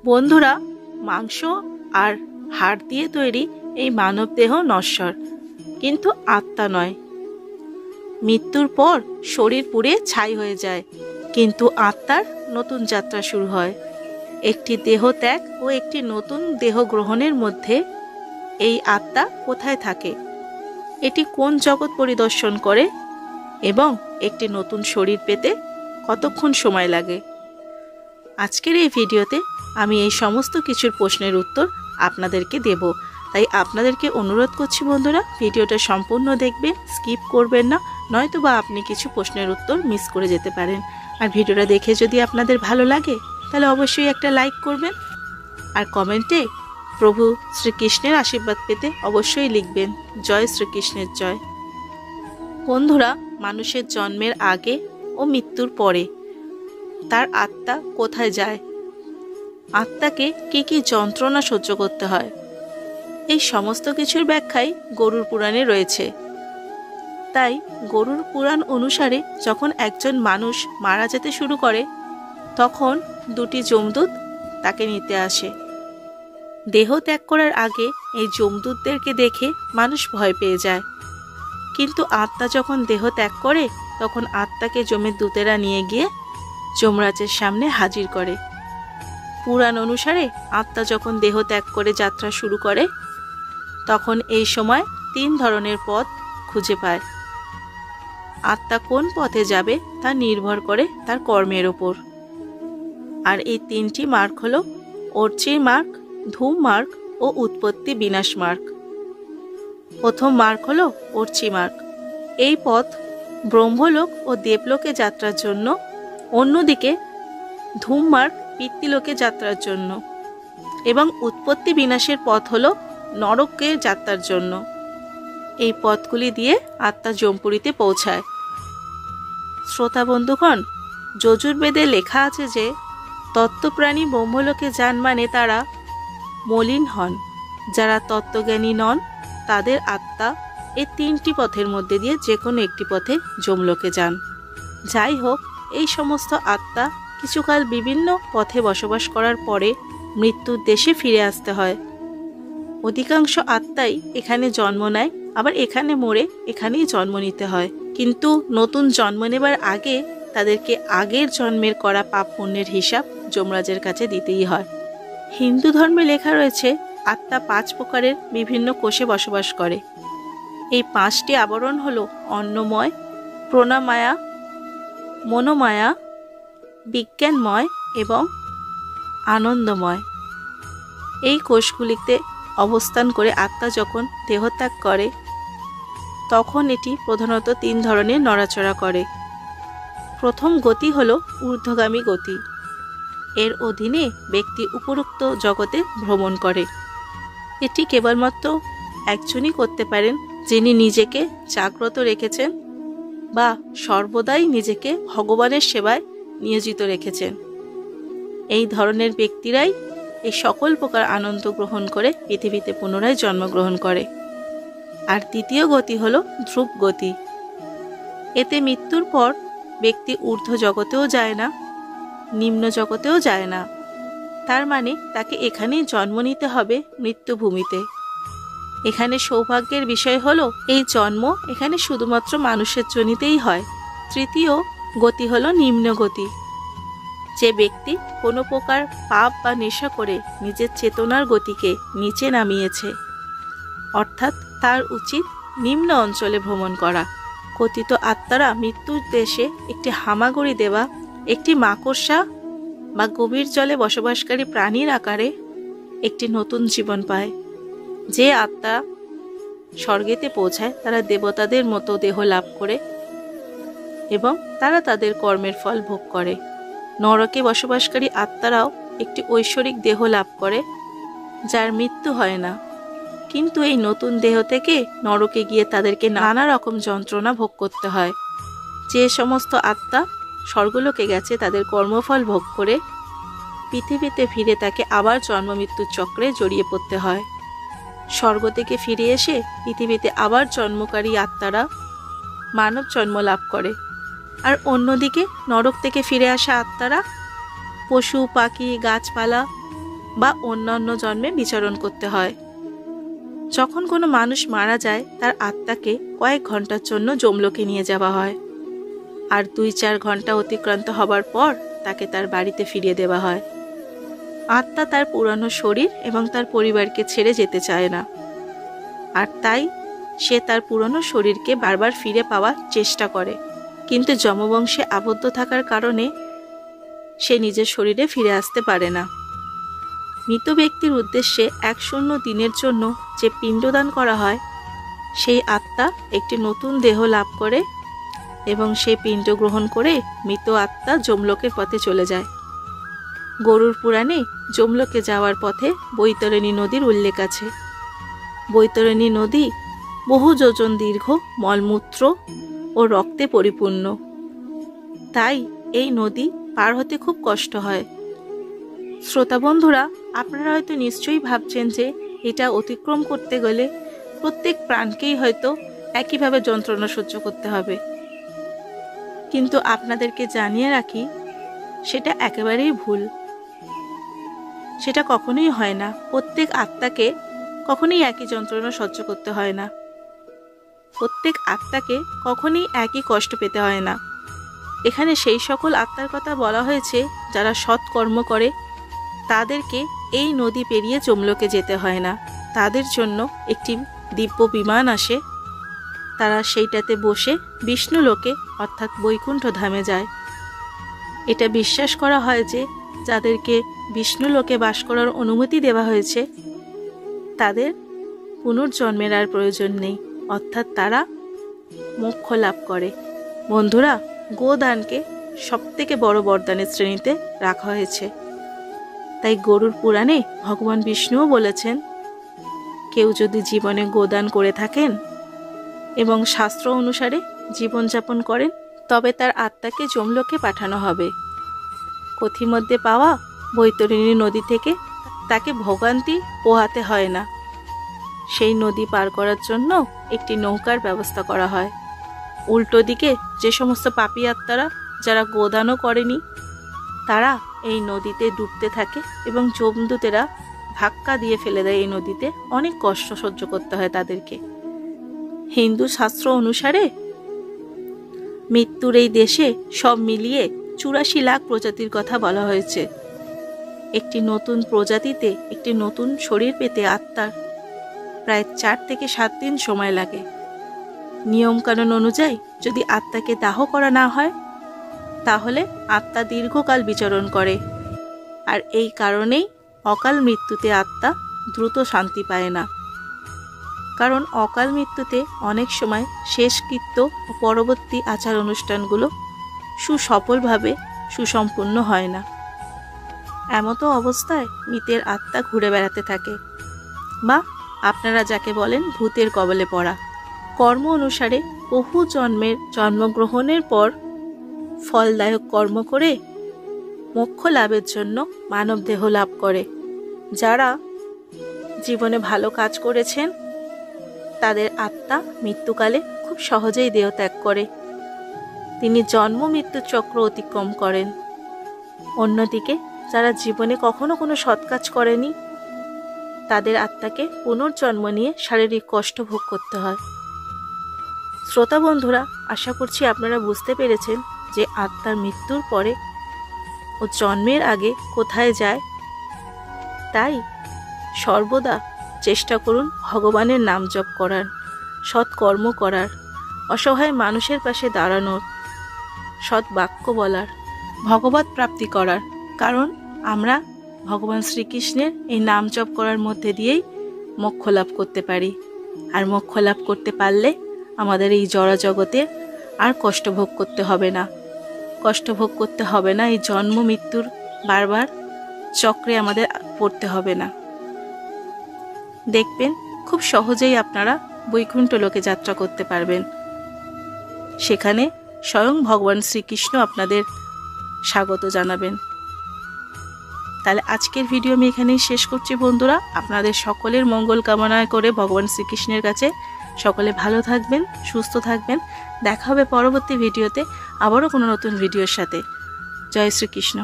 বন্ধুরা, মাংস আর হাড় দিয়ে তৈরি এই মানব দেহ নশ্বর, কিন্তু আত্মা নয়। মৃত্যুর পর শরীর পুড়ে ছাই হয়ে যায়, কিন্তু আত্মার নতুন যাত্রা শুরু হয়। একটি দেহ ত্যাগ ও একটি নতুন দেহ গ্রহণের মধ্যে এই আত্মা কোথায় থাকে, এটি কোন জগৎ পরিদর্শন করে এবং একটি নতুন শরীর পেতে কতক্ষণ সময় লাগে। আজকের এই ভিডিওতে আমি এই সমস্ত কিছুর প্রশ্নের উত্তর আপনাদেরকে দেব। তাই আপনাদেরকে অনুরোধ করছি বন্ধুরা, ভিডিওটা সম্পূর্ণ দেখবেন, স্কিপ করবেন না, নয়তো বা আপনি কিছু প্রশ্নের উত্তর মিস করে যেতে পারেন। আর ভিডিওটা দেখে যদি আপনাদের ভালো লাগে তাহলে অবশ্যই একটা লাইক করবেন, আর কমেন্টে প্রভু শ্রীকৃষ্ণের আশীর্বাদ পেতে অবশ্যই লিখবেন জয় শ্রীকৃষ্ণের জয়। বন্ধুরা, মানুষের জন্মের আগে ও মৃত্যুর পরে তার আত্মা কোথায় যায়, আত্মাকে কি কি যন্ত্রণা সহ্য করতে হয়, এই সমস্ত কিছুর ব্যাখ্যাই গরুড় পুরাণে রয়েছে। তাই গরুড় পুরাণ অনুসারে যখন একজন মানুষ মারা যেতে শুরু করে, তখন দুটি যমদূত তাকে নিতে আসে। দেহ ত্যাগ করার আগে এই যমদূতদেরকে দেখে মানুষ ভয় পেয়ে যায়, কিন্তু আত্মা যখন দেহ ত্যাগ করে তখন আত্মাকে যমের দূতেরা নিয়ে গিয়ে যমরাজের সামনে হাজির করে। পুরাণ অনুসারে আত্মা যখন দেহ ত্যাগ করে যাত্রা শুরু করে, তখন এই সময় 3 ধরনের পথ খুঁজে পায়। আত্মা কোন পথে যাবে তা নির্ভর করে তার কর্মের ওপর। আর এই 3টি মার্গ হল অর্চি মার্গ, ধূম মার্গ ও উৎপত্তি বিনাশ মার্গ। প্রথম মার্গ হল অর্চি মার্গ। এই পথ ব্রহ্মলোক ও দেবলোকে যাত্রার জন্য, অন্যদিকে ধূম মার্গ পিতৃলোকে যাত্রার জন্য, এবং উৎপত্তি বিনাশের পথ হল নরকে যাত্রার জন্য। এই পথগুলি দিয়ে আত্মা যমপুরীতে পৌঁছায়। শ্রোতা বন্ধুগণ, যজুর্বেদে লেখা আছে যে তত্ত্বপ্রাণী ব্রহ্মলোকে যান মানে তারা মলিন হন। যারা তত্ত্বজ্ঞানী নন তাদের আত্মা এই 3টি পথের মধ্যে দিয়ে যে কোনো একটি পথে যমলোকে যান। যাই হোক, এই সমস্ত আত্মা কিছুকাল বিভিন্ন পথে বসবাস করার পরে মৃত্যুর দেশে ফিরে আসতে হয়। অধিকাংশ আত্মাই এখানে জন্ম নেয়, আবার এখানে মরে এখানেই জন্ম নিতে হয়। কিন্তু নতুন জন্ম নেবার আগে তাদেরকে আগের জন্মের করা পাপ পুণ্যের হিসাব যমরাজের কাছে দিতেই হয়। হিন্দু ধর্মে লেখা রয়েছে আত্মা 5 প্রকারের বিভিন্ন কোষে বসবাস করে। এই 5টি আবরণ হল অন্নময়, প্রাণময়, মনোময়, বিজ্ঞানময় এবং আনন্দময়। এই কোষগুলিতে অবস্থান করে আত্মা যখন দেহত্যাগ করে, তখন এটি প্রধানত 3 ধরনের নড়াচড়া করে। প্রথম গতি হল ঊর্ধ্বগামী গতি। এর অধীনে ব্যক্তি উপরোক্ত জগতে ভ্রমণ করে। এটি কেবলমাত্র একজনই করতে পারেন যিনি নিজেকে জাগ্রত রেখেছেন বা সর্বদাই নিজেকে ভগবানের সেবায় নিয়োজিত রেখেছেন। এই ধরনের ব্যক্তিরাই এই সকল প্রকার আনন্দ গ্রহণ করে পৃথিবীতে পুনরায় জন্মগ্রহণ করে। আর দ্বিতীয় গতি হল ধ্রুব গতি। এতে মৃত্যুর পর ব্যক্তি ঊর্ধ্ব জগতেও যায় না, নিম্ন জগতেও যায় না। তার মানে তাকে এখানেই জন্ম নিতে হবে, মৃত্যুভূমিতে। এখানে সৌভাগ্যের বিষয় হলো এই জন্ম এখানে শুধুমাত্র মানুষের জনিতেই হয়। তৃতীয় গতি হলো নিম্ন গতি। যে ব্যক্তি কোনো প্রকার পাপ বা নেশা করে নিজের চেতনার গতিকে নিচে নামিয়েছে, অর্থাৎ তার উচিত নিম্ন অঞ্চলে ভ্রমণ করা। কথিত আত্মারা মৃত্যুর দেশে একটি হামাগুড়ি দেওয়া একটি মাকড়সা বা গভীর জলে বসবাসকারী প্রাণীর আকারে একটি নতুন জীবন পায়। যে আত্মা স্বর্গেতে পৌঁছায় তারা দেবতাদের মতো দেহ লাভ করে এবং তারা তাদের কর্মের ফল ভোগ করে। নরকে বসবাসকারী আত্মারাও একটি ঐশ্বরিক দেহ লাভ করে, যার মৃত্যু হয় না। কিন্তু এই নতুন দেহ থেকে নরকে গিয়ে তাদেরকে নানা রকম যন্ত্রণা ভোগ করতে হয়। যে সমস্ত আত্মা স্বর্গলোকে গেছে তাদের কর্মফল ভোগ করে পৃথিবীতে ফিরে তাকে আবার জন্ম মৃত্যুর চক্রে জড়িয়ে পড়তে হয়। স্বর্গ থেকে ফিরে এসে পৃথিবীতে আবার জন্মকারী আত্মারা মানব জন্ম লাভ করে। আর অন্যদিকে নরক থেকে ফিরে আসা আত্মারা পশু পাখি গাছপালা বা অন্যান্য জন্মে বিচরণ করতে হয়। যখন কোনো মানুষ মারা যায় তার আত্মাকে কয়েক ঘন্টার জন্য যমলোকে নিয়ে যাওয়া হয়, আর 2-4 ঘন্টা অতিক্রান্ত হবার পর তাকে তার বাড়িতে ফিরিয়ে দেওয়া হয়। আত্মা তার পুরানো শরীর এবং তার পরিবারকে ছেড়ে যেতে চায় না, আর তাই সে তার পুরনো শরীরকে বারবার ফিরে পাওয়ার চেষ্টা করে, কিন্তু যমবংশে আবদ্ধ থাকার কারণে সে নিজের শরীরে ফিরে আসতে পারে না। মৃত ব্যক্তির উদ্দেশ্যে 100 দিনের জন্য যে পিণ্ডদান করা হয়, সেই আত্মা একটি নতুন দেহ লাভ করে এবং সেই পিণ্ড গ্রহণ করে মৃত আত্মা যমলোকের পথে চলে যায়। গরুড় পুরাণে যমলোকে যাওয়ার পথে বৈতরণী নদীর উল্লেখ আছে। বৈতরণী নদী বহু যোজন দীর্ঘ, মলমূত্র ও রক্তে পরিপূর্ণ, তাই এই নদী পার হতে খুব কষ্ট হয়। শ্রোতা বন্ধুরা, আপনারা হয়তো নিশ্চয়ই ভাবছেন যে এটা অতিক্রম করতে গেলে প্রত্যেক প্রাণকেই হয়তো একইভাবে যন্ত্রণা সহ্য করতে হবে, কিন্তু আপনাদেরকে জানিয়ে রাখি সেটা একেবারেই ভুল। সেটা কখনোই হয় না। প্রত্যেক আত্মাকে কখনোই একই যন্ত্রণা সহ্য করতে হয় না। প্রত্যেক আত্মাকে কখনোই একই কষ্ট পেতে হয় না। এখানে সেই সকল আত্মার কথা বলা হয়েছে যারা সৎকর্ম করে, তাদেরকে এই নদী পেরিয়ে যমলোকে যেতে হয় না। তাদের জন্য একটি দিব্য বিমান আসে, তারা সেইটাতে বসে বিষ্ণুলোকে অর্থাৎ বৈকুণ্ঠ ধামে যায়। এটা বিশ্বাস করা হয় যে যাদেরকে বিষ্ণুলোকে বাস করার অনুমতি দেওয়া হয়েছে তাদের পুনর্জন্মের আর প্রয়োজন নেই, অর্থাৎ তারা মোক্ষ লাভ করে। বন্ধুরা, গোদানকে সবথেকে বড় বরদানের শ্রেণীতে রাখা হয়েছে। তাই গরুড় পুরাণে ভগবান বিষ্ণুও বলেছেন, কেউ যদি জীবনে গোদান করে থাকেন এবং শাস্ত্র অনুসারে জীবনযাপন করেন, তবে তার আত্মাকে যমলোকে পাঠানো হবে। কথিমধ্যে পাওয়া বৈতরণী নদী থেকে তাকে ভোগান্তি পোহাতে হয় না। সেই নদী পার করার জন্য একটি নৌকার ব্যবস্থা করা হয়। উল্টো দিকে যে সমস্ত পাপী আত্মারা যারা গোদানও করেনি, তারা এই নদীতে ডুবতে থাকে এবং যমদূতেরা ধাক্কা দিয়ে ফেলে দেয় এই নদীতে। অনেক কষ্ট সহ্য করতে হয় তাদেরকে। হিন্দু শাস্ত্র অনুসারে মৃত্যুর এই দেশে সব মিলিয়ে 84 লাখ প্রজাতির কথা বলা হয়েছে। একটি নতুন প্রজাতিতে একটি নতুন শরীর পেতে আত্মার প্রায় 4 থেকে 7 দিন সময় লাগে। নিয়মকানুন অনুযায়ী যদি আত্মাকে দাহ করা না হয়, তাহলে আত্মা দীর্ঘকাল বিচরণ করে, আর এই কারণেই অকাল মৃত্যুতে আত্মা দ্রুত শান্তি পায় না। কারণ অকাল মৃত্যুতে অনেক সময় শেষকৃত্য ও পরবর্তী আচার অনুষ্ঠানগুলো সুসফলভাবে সুসম্পূর্ণ হয় না। এমতো অবস্থায় মৃতের আত্মা ঘুরে বেড়াতে থাকে, বা আপনারা যাকে বলেন ভূতের কবলে পড়া। কর্ম অনুসারে বহু জন্মের জন্মগ্রহণের পর ফলদায়ক কর্ম করে মোক্ষ লাভের জন্য মানব দেহ লাভ করে। যারা জীবনে ভালো কাজ করেছেন তাদের আত্মা মৃত্যুকালে খুব সহজেই দেহ ত্যাগ করে, তিনি জন্ম মৃত্যু চক্র অতিক্রম করেন। অন্যদিকে যারা জীবনে কখনো কোনো সৎ কাজ করেনি, তাদের আত্মাকে পুনর্জন্ম নিয়ে শারীরিক কষ্ট ভোগ করতে হয়। শ্রোতা বন্ধুরা, আশা করছি আপনারা বুঝতে পেরেছেন যে আত্মার মৃত্যুর পরে ও জন্মের আগে কোথায় যায়। তাই সর্বদা চেষ্টা করুন ভগবানের নাম জপ করার, সৎকর্ম করার, অসহায় মানুষের পাশে দাঁড়ানোর, সৎ বাক্য বলার, ভগবত প্রাপ্তি করার। কারণ আমরা ভগবান শ্রীকৃষ্ণের এই নাম জপ করার মধ্যে দিয়েই মোক্ষ লাভ করতে পারি। আর মোক্ষ লাভ করতে পারলে আমাদের এই জড় জগতে আর কষ্ট ভোগ করতে হবে না। কষ্ট ভোগ করতে হবে না, এই জন্ম মৃত্যুর বারবার চক্রে আমাদের পড়তে হবে না। দেখবেন খুব সহজেই আপনারা বৈকুণ্ঠ লোকে যাত্রা করতে পারবেন। সেখানে স্বয়ং ভগবান শ্রীকৃষ্ণ আপনাদের স্বাগত জানাবেন। তাহলে আজকের ভিডিও আমি এখানেই শেষ করছি বন্ধুরা। আপনাদের সকলের মঙ্গল কামনা করে ভগবান শ্রীকৃষ্ণের কাছে সকলে ভালো থাকবেন, সুস্থ থাকবেন। দেখা হবে পরবর্তী ভিডিওতে আবারও কোনো নতুন ভিডিওর সাথে। জয় শ্রীকৃষ্ণ।